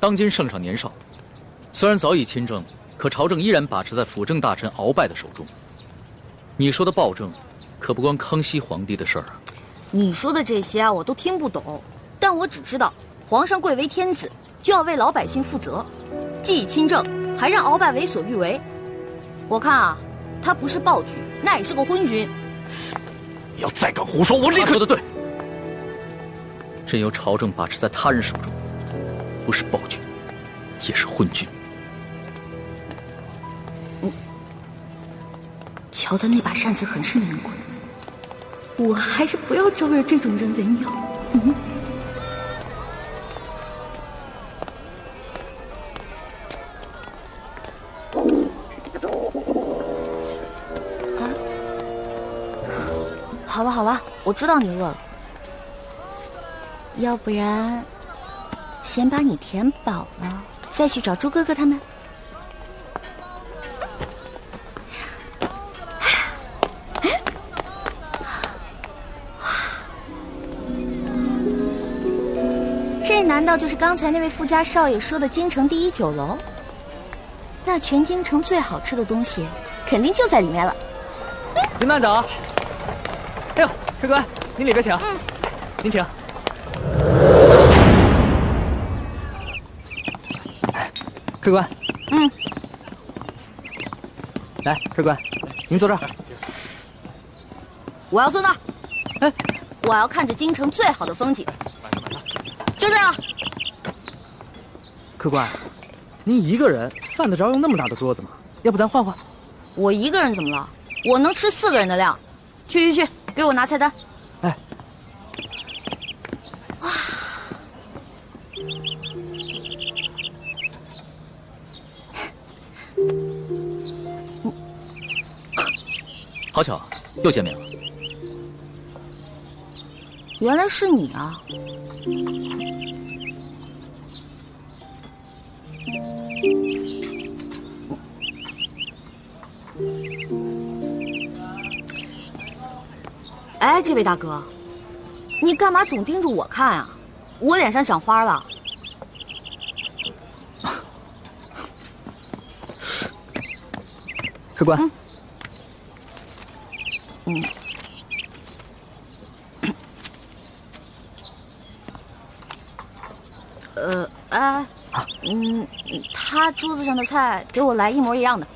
当今圣上年少，虽然早已亲政，可朝政依然把持在辅政大臣鳌拜的手中。你说的暴政，可不关康熙皇帝的事儿啊。你说的这些啊，我都听不懂，但我只知道，皇上贵为天子，就要为老百姓负责，既已亲政，还让鳌拜为所欲为。我看啊，他不是暴君，那也是个昏君。你要再敢胡说，我立刻……说的对，朕由朝政把持在他人手中，不是暴君，也是昏君。瞧他那把扇子很是名贵，我还是不要招惹这种人为妙。好了好了，我知道你饿了，要不然先把你填饱了，再去找猪哥哥他们。这难道就是刚才那位富家少爷说的京城第一酒楼？那全京城最好吃的东西，肯定就在里面了。您慢走。哎呦，客官，您里边请。您请。客官。来，客官，您坐这儿。我要坐那儿。哎，我要看着京城最好的风景。就这样。客官，您一个人犯得着用那么大的桌子吗？要不咱换换？我一个人怎么了？我能吃4个人的量。去，给我拿菜单。哎。哇。好巧，又见面了。原来是你啊！哎，这位大哥，你干嘛总盯着我看啊？我脸上长花了。客官。他桌子上的菜给我来一模一样的。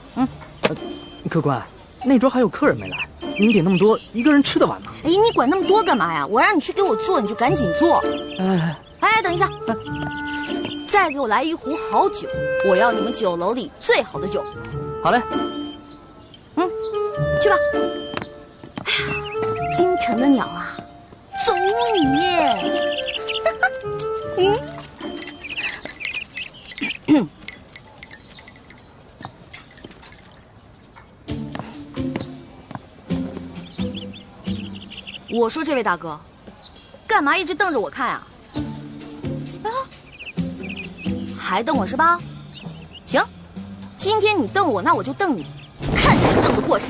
客官，那桌还有客人没来，您点那么多，一个人吃得完吗？哎，你管那么多干嘛呀？我让你去给我做，你就赶紧做。哎，等一下，再给我来一壶好酒，我要你们酒楼里最好的酒。好嘞。去吧。哎呀，京城的鸟啊，走你！我说这位大哥，干嘛一直瞪着我看啊？还瞪我是吧？行，今天你瞪我，那我就瞪你，看谁瞪得过谁。